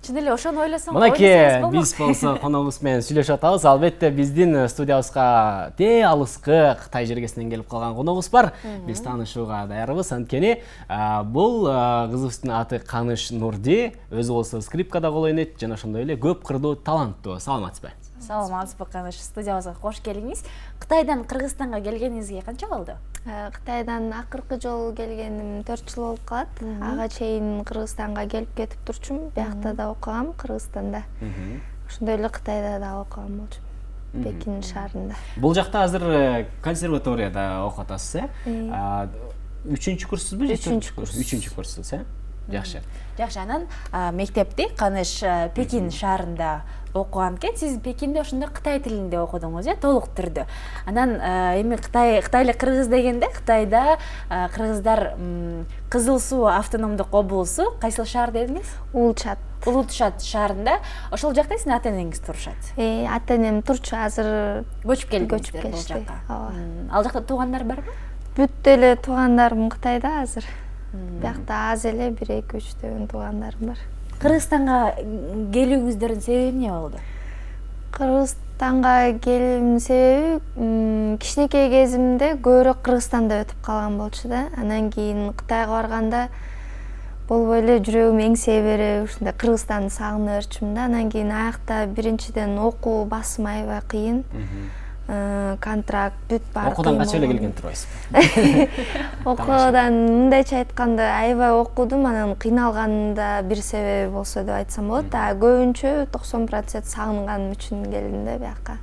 Чын эле ошону ойлосоң Мынакей биз болсо коногубуз менен сүйлөшүп атабыз. Албетте биздин студиябызга алыскы Кытай жергесинен келип калган коногубуз бар. Биз таанышууга даярбыз. Анткени бул кызыбыздын аты Каныш Нурди, өзү болсо скрипкада кол ойнойт жана ошондой эле көп кырдуу таланттуу. Саламатсызбы? Саламатсызбы, Каныш. Студиябызга кош келиңиз. Кытайдан Кыргызстанга келгениңизге канча болду? Кытайдан акыркы жолу келгеним 4 жыл болуп калат. Ага чейин Кыргызстанга келип кетип турчумун. Биякта да окугам, Кыргызстанда. Ошондой эле Кытайда да окугам болчумун. Пекин шаарында. Бул жакта азыр консерваторияда окуп атасыз, Үчүнчү курссузбу? Үчүнчү курссуз, Жакшы. Жакшы, анан мектепти Каныш Пекин шаарында окуган экен. Сиз Пекинде ошондо Кытай тилинде окудуңуз, толук түрдө. Анан эми Кытай эле кыргыз дегенде, Кытайда кыргыздар Кызыл Суу автономдук облусу, кайсыл шаар дедиңиз? Улутшат шаарында. Ошол жакта сиздин ата-энеңиз турушат. Ата-энем турчу, азыр көчүп келдиңиздер бул жакка. Ал жакта туугандар барбы? Бүт эле туугандарым Кытайда азыр. Биякта аз эле 1-2-3 туугандарым бар. Кыргызстанга келүүңүздөрдүн себеби эмне болду? Кыргызстанга келүүмдүн себеби кичинекей кезимде көбүрөөк Кыргызстанда өтүп калган болчу да. Анан кийин Кытайга барганда болбой эле жүрөгүм эңсей берип, ушундай Кыргызстанды сагына берчүмүн да. Анан кийин аякта биринчиден окуу басым аябай кыйын. Контракт бүт бар. Окуудан качып эле келген турбайсызбы? Окуудан мындайча айтканда аябай окудум, анан кыйналганымда бир себеби болсо деп айтсам болот. Көбүнчө 90% сагынганым үчүн келдим да биякка.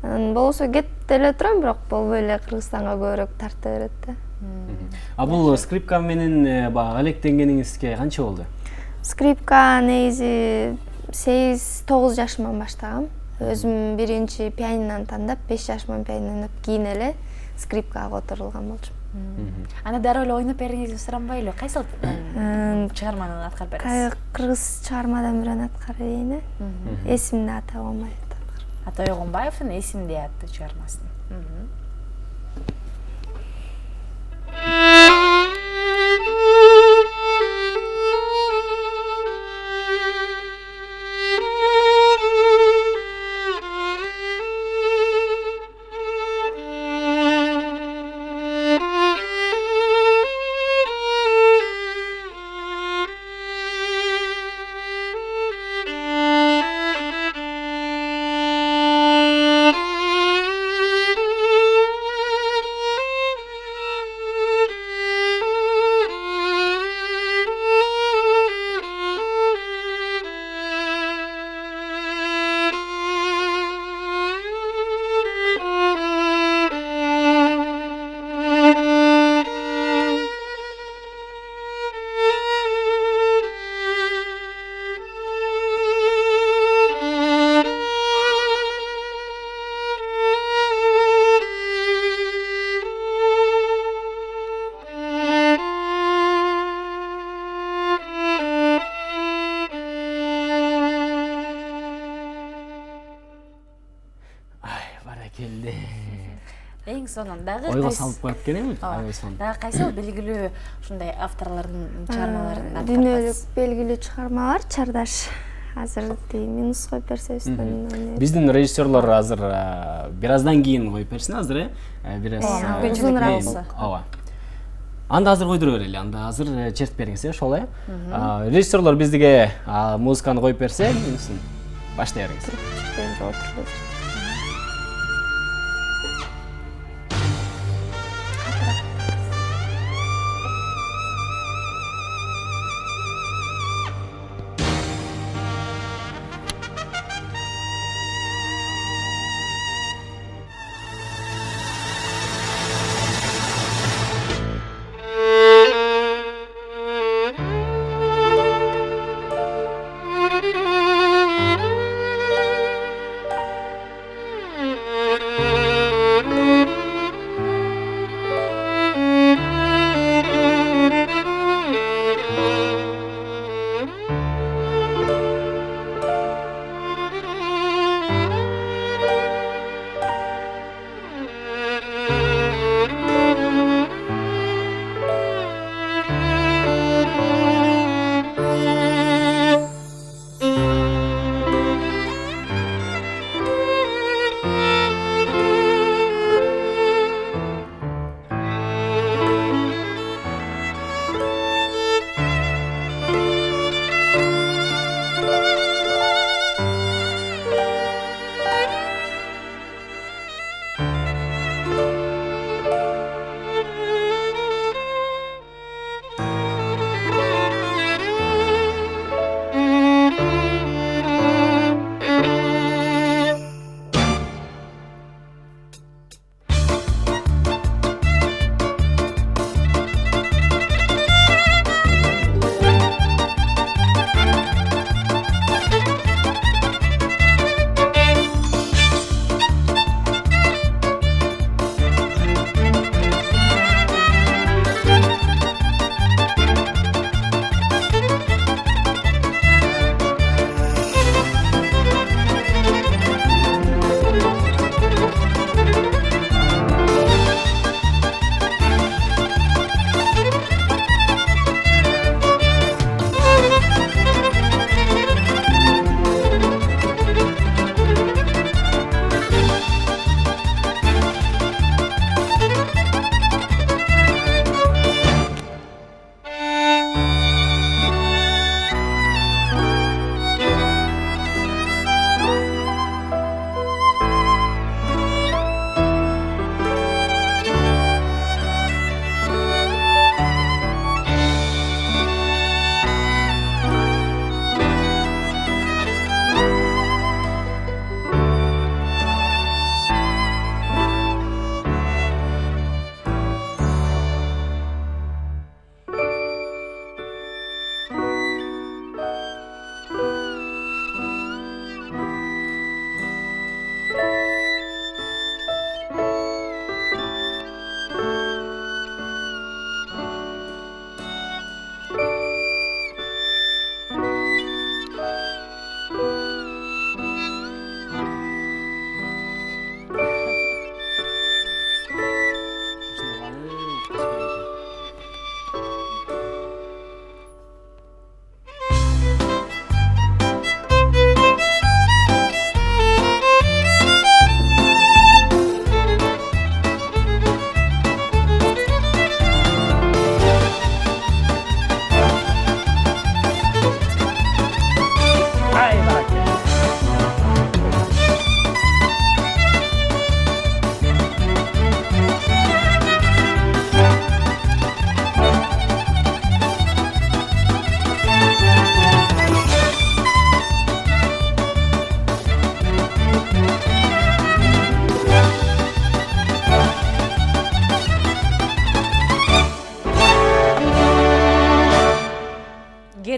Анан болсо кетип эле турам, бирок болбой эле Кыргызстанга көбүрөөк тарта берет да. Бул скрипка менен баягы алектенгениңизге канча болду? Скрипка негизи 8-9 жашыман баштагам. Өзүм биринчи пианинону тандап, 5 жашыман пианинону кийин эле скрипкага отурулган болчумун. Аны дароо эле ойноп бериңизди суранбайлы? Кайсыл чыгарманы аткарып бересиз? Кыргыз чыгармадан бирөөнү аткарып берейин. Эсимде аты Ойгонбаев. Аты Ойгонбаевдин Эсимде аттуу чыгармасын. Эң сонун дагы ойго салып коет экен эми? Дагы кайсыл белгилүү ушундай авторлордун чыгармаларын дүйнөлүк белгилүү чыгармалар Чардаш азыр минус коюп берсе үстүнөн. Биздин режиссерлор азыр бир аздан кийин коюп берсин азыр, бир аз мүмкүнчүлүк болсо. Ооба. Анда азыр койдура берели, анда азыр чертип бериңиз, ошол режиссерлор биздиге музыканы коюп берсе, баштай бериңиз.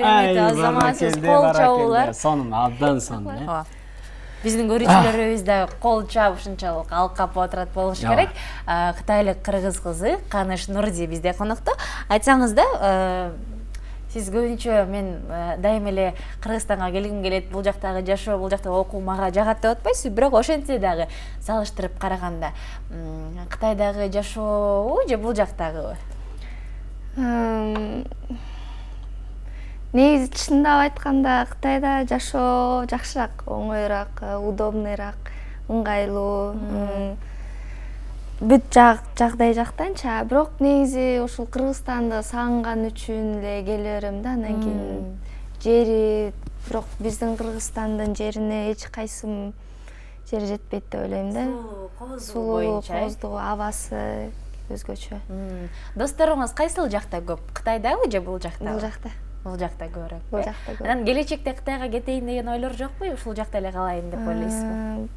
керемет замансыз кол чабуулар. Сонун абдан сонун. Ооба. Биздин көрүүчүлөрүбүз да кол чаап ушунчалык алкап отурат болуш керек. Кытайлык кыргыз кызы Каныш Нурди бизде конокто. Айтсаңыз да, сиз көбүнчө мен дайым эле Кыргызстанга келгим келет, бул жактагы жашоо, бул жакта окуу мага жагат деп атпайсызбы? Бирок ошентсе дагы салыштырып караганда Кытайдагы жашообу же бул жактагыбы? Негизи чындап айтканда Кытайда жашоо жакшыраак, оңоюраак, удобныйраак, ыңгайлуу. Бүт жагдай жактанча, бирок негизи ушул Кыргызстанды сагынган үчүн эле келе берем да. Анан кийин жери, бирок биздин Кыргызстандын жерине эч кайсым жери жетпейт деп ойлойм да. Сулуу, кооздугу, абасы өзгөчө. Досторуңуз кайсыл жакта көп? Кытайдабы же бул жакта? Бул жакта. Бул жакта көбүрөөк. Бул жакта көп. Анан келечекте Кытайга кетейин деген ойлор жокпу? Ушул жакта эле калайын деп ойлойсузбу?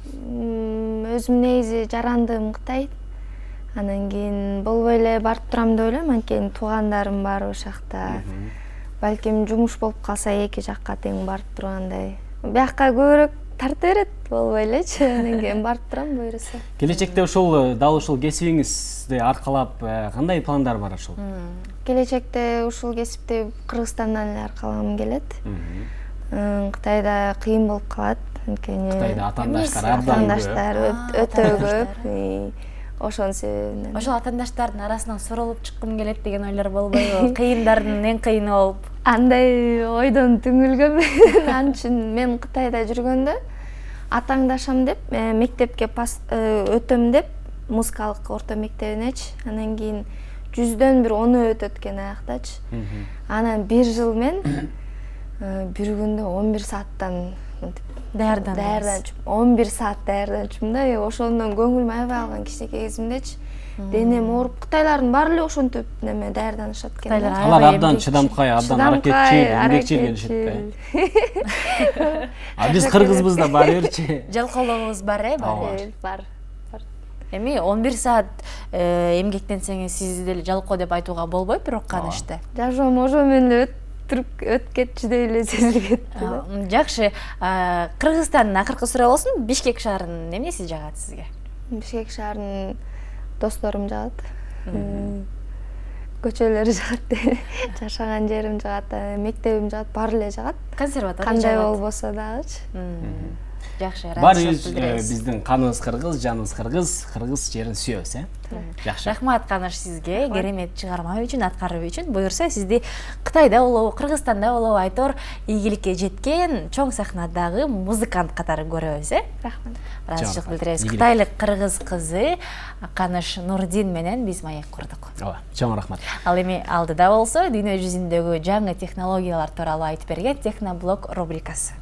Өзүм негизи жарандыгым Кытай. Анан кийин болбой эле барып турам деп ойлойм, анткени туугандарым бар ошол жакта. Балким жумуш болуп калса эки жакка тең барып тургандай. Бияка көбүрөөк тарта берет, болбой элечи. Анан кийин барып турам буюрса. Келечекте дал ушул кесибиңизди аркалап кандай пландар бар ушул? Келечекте ушул кесипти Кыргызстандан эле аркалагым келет. Кытайда кыйын болуп калат, анткени Кытайда атаандаштар өтө көп. Ошонун себебинен. Ошол атаандаштардын арасынан сурулуп чыккым келет деген ойлор болбойбу? Кыйындардын эң кыйыны болуп. Андай ойдон түңүлгөм. Ал үчүн мен Кытайда жүргөндө атааңдашам деп мектепке өтөм деп музыкалык орто мектебинечи. Анан кийин 100дөн бир 10 өтөт экен аяктачы. Анан 1 жыл мен бир күндө 11 сааттан даярданчым. 11 саат даярданчым да. Ошондон көңүлүм аябай алган кичинекей кезимдечи. Денем ооруп, кытайлардын баары эле ошентип неме даярданышат экен. Алар абдан чыдамкай, абдан аракетчил, эмгекчил келишет да. А биз кыргызбыз да баары бирчи. Жалкоолугубуз бар, Бар. Эми 11 саат эмгектенсеңиз сизди деле жалкоо деп айтууга болбойт, бирок Канышты. Жашоом ошо менен эле өтүп кетчү деп эле сезилет. Жакшы. Кыргызстандын акыркы суроо болсун. Бишкек шаарынын эмнеси жагат сизге? Бишкек шаарынын досторум жагат. Көчөлөрү жагат, жашаган жерим жагат, мектебим жагат, баары эле жагат. Консерватория кандай болбосо дагычы. Жакшы, баарыбыз биздин каныбыз кыргыз, жаныбыз кыргыз жерин сүйөбүз, Жакшы. Рахмат Каныш сизге, керемет чыгарма үчүн, аткаруу үчүн. Буюрса сизди Кытайда болобу, Кыргызстанда болобу айтор ийгиликке жеткен чоң сахнадагы музыкант катары көрөбүз, Рахмат. Ыраазычылык билдиребиз. Кытайлык кыргыз кызы Каныш Нурдин менен биз маек курдук. Ооба, чоң рахмат. Ал эми алдыда болсо дүйнө жүзүндөгү жаңы технологиялар тууралуу айтып берген Техноблог рубрикасы.